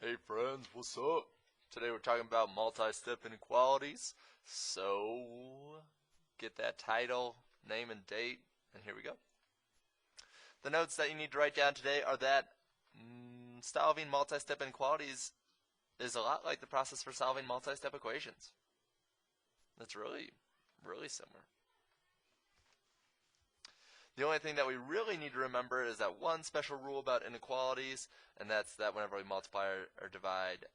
Hey friends, what's up? Today we're talking about multi-step inequalities. So, get that title, name, and date, and here we go. The notes that you need to write down today are that solving multi-step inequalities is a lot like the process for solving multi-step equations. It's really similar. The only thing that we really need to remember is that one special rule about inequalities, and that's that whenever we multiply or divide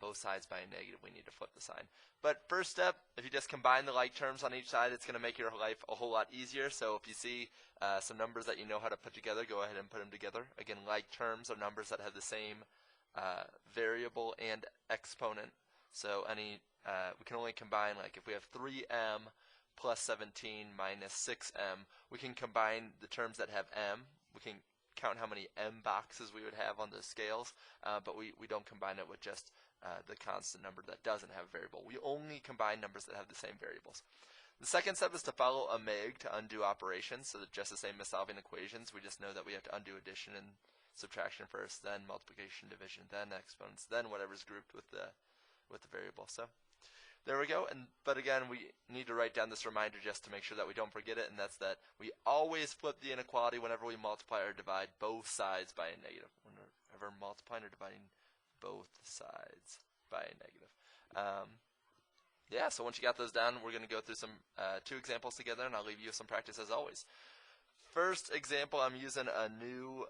both sides by a negative, we need to flip the sign. But first step, if you just combine the like terms on each side, it's going to make your life a whole lot easier. So if you see some numbers that you know how to put together, go ahead and put them together. Again, like terms are numbers that have the same variable and exponent. So we can only combine, like if we have 3m plus 17 minus 6m, we can combine the terms that have m. We can count how many m boxes we would have on the scales, but we don't combine it with just the constant number that doesn't have a variable. We only combine numbers that have the same variables. The second step is to follow a MEG to undo operations, so that just the same as solving equations, we just know that we have to undo addition and subtraction first, then multiplication, division, then exponents, then whatever's grouped with the variable. So there we go. But again, we need to write down this reminder just to make sure that we don't forget it, and that's that we always flip the inequality whenever we multiply or divide both sides by a negative. Whenever multiplying or dividing both sides by a negative. Yeah, so once you got those down, we're going to go through some two examples together, and I'll leave you with some practice as always. First example, I'm using a new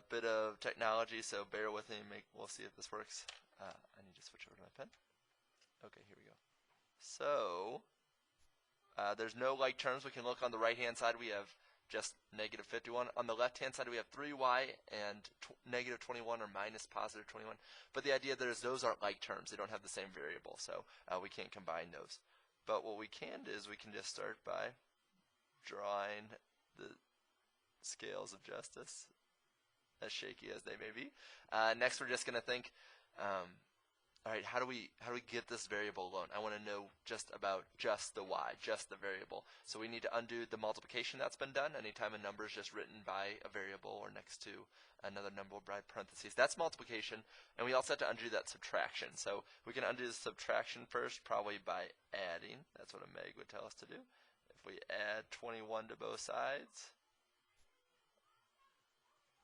bit of technology, so bear with me. We'll see if this works. I need to switch over to my pen. Okay, here we go. So, there's no like terms. We can look on the right-hand side. We have just negative 51. On the left-hand side, we have 3y and negative 21 or minus positive 21. But the idea there is those aren't like terms. They don't have the same variable, so we can't combine those. But what we can do is we can just start by drawing the scales of justice, as shaky as they may be. Next, we're just going to think, all right, how do we get this variable alone? I want to know just the y, just the variable. So we need to undo the multiplication that's been done. Anytime a number is just written by a variable or next to another number by parentheses, that's multiplication. And we also have to undo that subtraction. So we can undo the subtraction first, probably by adding. That's what a MEG would tell us to do. If we add 21 to both sides,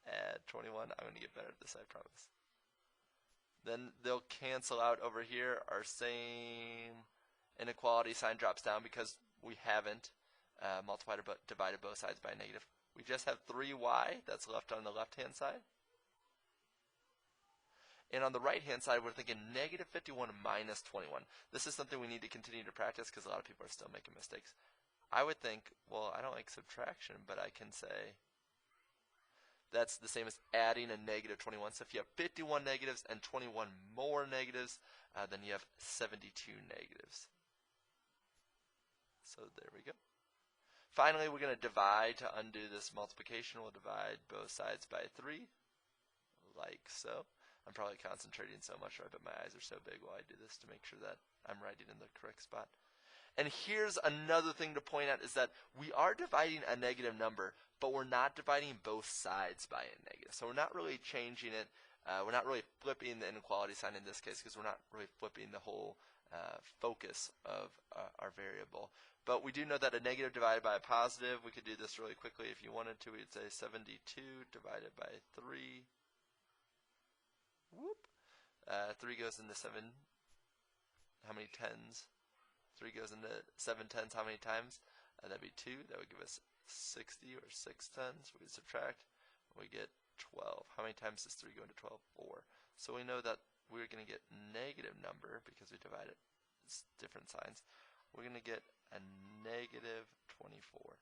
add 21, I'm going to get better at this, I promise. Then they'll cancel out over here. Our same inequality sign drops down because we haven't multiplied or divided both sides by a negative. We just have 3y that's left on the left-hand side. And on the right-hand side, we're thinking negative 51 minus 21. This is something we need to continue to practice because a lot of people are still making mistakes. I would think, well, I don't like subtraction, but I can say that's the same as adding a negative 21. So if you have 51 negatives and 21 more negatives, then you have 72 negatives. So there we go. Finally, we're going to divide to undo this multiplication. We'll divide both sides by 3, like so. I'm probably concentrating so much, right? But my eyes are so big while I do this to make sure that I'm writing in the correct spot. And here's another thing to point out is that we are dividing a negative number, but we're not dividing both sides by a negative. So we're not really changing it. We're not really flipping the inequality sign in this case because we're not really flipping the whole focus of our variable. But we do know that a negative divided by a positive, we could do this really quickly if you wanted to. We'd say 72 divided by 3. Whoop. 3 goes into 7. How many tens? 3 goes into 7 tenths how many times? That'd be 2. That would give us 60 or 6 tenths. We subtract. We get 12. How many times does 3 go into 12? 4. So we know that we're going to get negative number because we divide it. It's different signs. We're going to get a negative 24.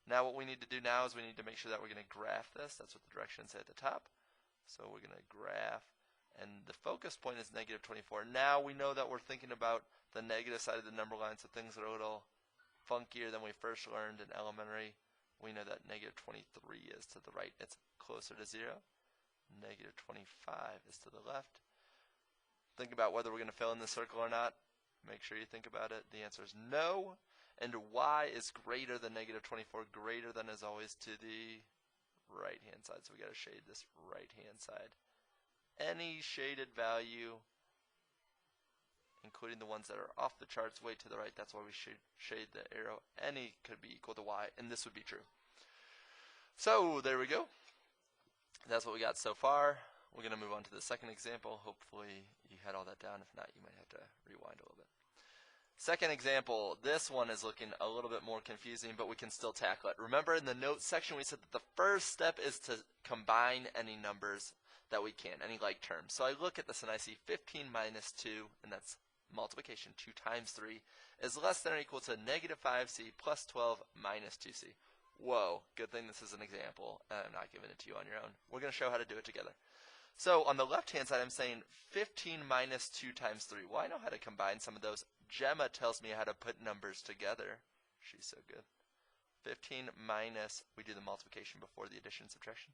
Now what we need to do now is we need to make sure that we're going to graph this. That's what the directions say at the top. So we're going to graph. And the focus point is negative 24. Now we know that we're thinking about the negative side of the number line, so things that are a little funkier than we first learned in elementary. We know that negative 23 is to the right. It's closer to 0. Negative 25 is to the left. Think about whether we're going to fill in the circle or not. Make sure you think about it. The answer is no. And y is greater than negative 24. Greater than is always to the right-hand side. So we got to shade this right-hand side. any shaded value, including the ones that are off the charts way to the right. That's why we should shade the arrow. Any could be equal to y, and this would be true. So there we go. That's what we got so far. We're going to move on to the second example. Hopefully you had all that down. If not, you might have to rewind a little bit. Second example, this one is looking a little bit more confusing, but we can still tackle it. Remember in the notes section we said that the first step is to combine any numbers that we can, any like terms. So I look at this and I see 15 minus 2, and that's multiplication, 2 times 3, is less than or equal to negative 5c plus 12 minus 2c. Whoa, good thing this is an example, and I'm not giving it to you on your own. We're going to show how to do it together. So on the left-hand side, I'm saying 15 minus 2 times 3. Well, I know how to combine some of those. Gemma tells me how to put numbers together. She's so good. 15 minus, we do the multiplication before the addition and subtraction.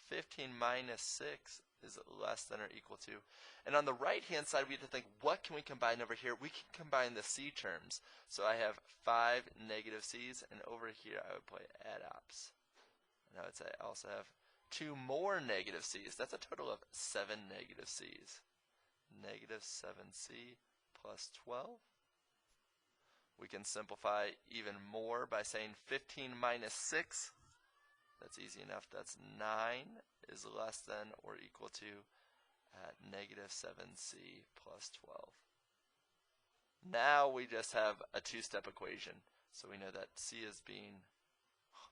15 minus 6 is less than or equal to. And on the right-hand side, we have to think, what can we combine over here? We can combine the c terms. So I have 5 negative c's, and over here I would play add-ops. And I would say I also have 2 more negative c's. That's a total of 7 negative c's. Negative 7c plus 12. We can simplify even more by saying 15 minus 6. That's easy enough. That's 9 is less than or equal to negative 7c plus 12. Now we just have a two-step equation. So we know that c is being,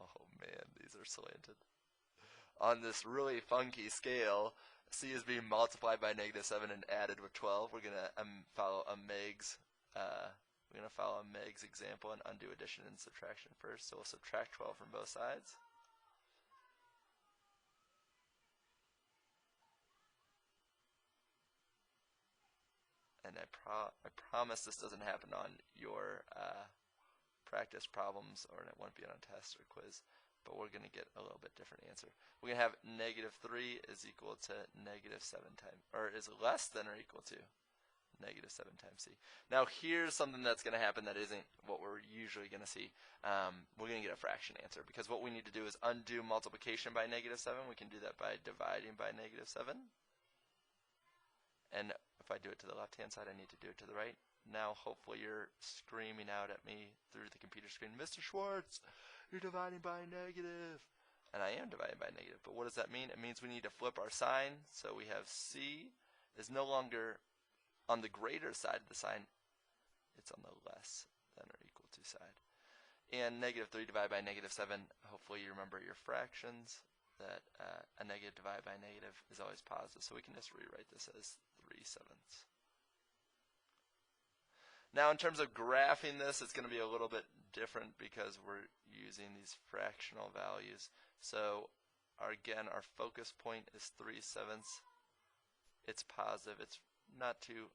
oh man, these are slanted. On this really funky scale, c is being multiplied by negative 7 and added with 12. We're going to follow a Meg's example and undo addition and subtraction first. So we'll subtract 12 from both sides. And I promise this doesn't happen on your practice problems, or it won't be on a test or quiz, but we're going to get a little bit different answer. We're going to have negative 3 is equal to negative 7 times, or is less than or equal to negative 7 times c. Now here's something that's going to happen that isn't what we're usually going to see. We're going to get a fraction answer, because what we need to do is undo multiplication by negative 7. We can do that by dividing by negative 7. And if I do it to the left-hand side, I need to do it to the right. Now, hopefully, you're screaming out at me through the computer screen, Mr. Schwartz, you're dividing by negative. And I am dividing by negative. But what does that mean? It means we need to flip our sign. So we have c is no longer on the greater side of the sign. It's on the less than or equal to side. And negative 3 divided by negative 7, hopefully you remember your fractions, that a negative divided by negative is always positive. So we can just rewrite this as 3/7. Now in terms of graphing this, it's going to be a little bit different because we're using these fractional values. So again, our focus point is 3/7. It's positive. It's not too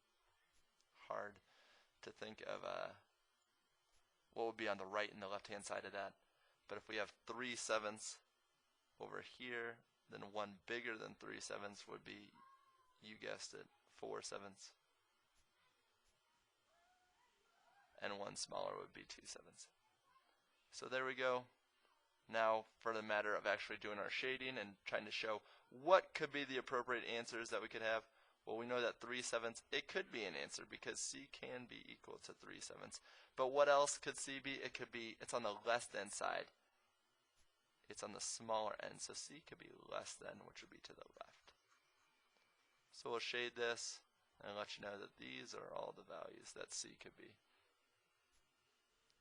hard to think of what would be on the right and the left-hand side of that. But if we have 3/7 over here, then one bigger than 3/7 would be, you guessed it, 4/7. And one smaller would be 2/7. So there we go. Now for the matter of actually doing our shading and trying to show what could be the appropriate answers that we could have. Well, we know that 3/7, it could be an answer because c can be equal to 3/7. But what else could c be? It could be, it's on the less than side. It's on the smaller end, so c could be less than, which would be to the left. So we'll shade this and let you know that these are all the values that c could be.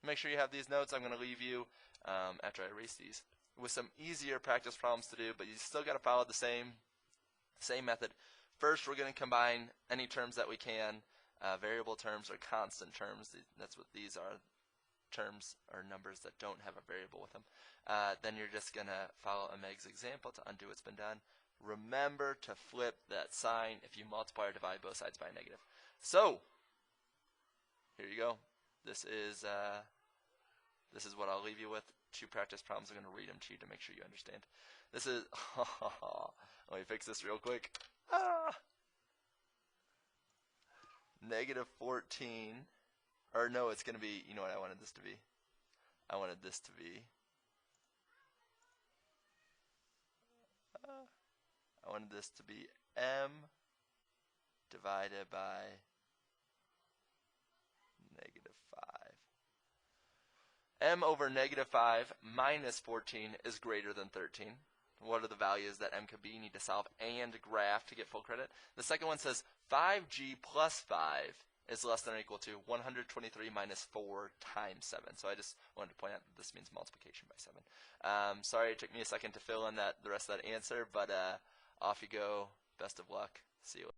Make sure you have these notes. I'm going to leave you, after I erase these, with some easier practice problems to do, but you still got to follow the same method. First, we're going to combine any terms that we can, variable terms or constant terms. That's what these are. Terms or numbers that don't have a variable with them. Then you're just going to follow a Meg's example to undo what's been done. Remember to flip that sign if you multiply or divide both sides by a negative. So, here you go. This is what I'll leave you with. 2 practice problems. I'm going to read them to you to make sure you understand. This is, let me fix this real quick. Negative 14. Or no, it's going to be, you know what I wanted this to be? I wanted this to be, m divided by negative 5. M over negative 5 minus 14 is greater than 13. What are the values that m could be? You need to solve and graph to get full credit. The second one says 5g plus 5 is less than or equal to 123 minus 4 times 7. So I just wanted to point out that this means multiplication by 7. Sorry it took me a second to fill in the rest of that answer, but off you go. Best of luck. See you later.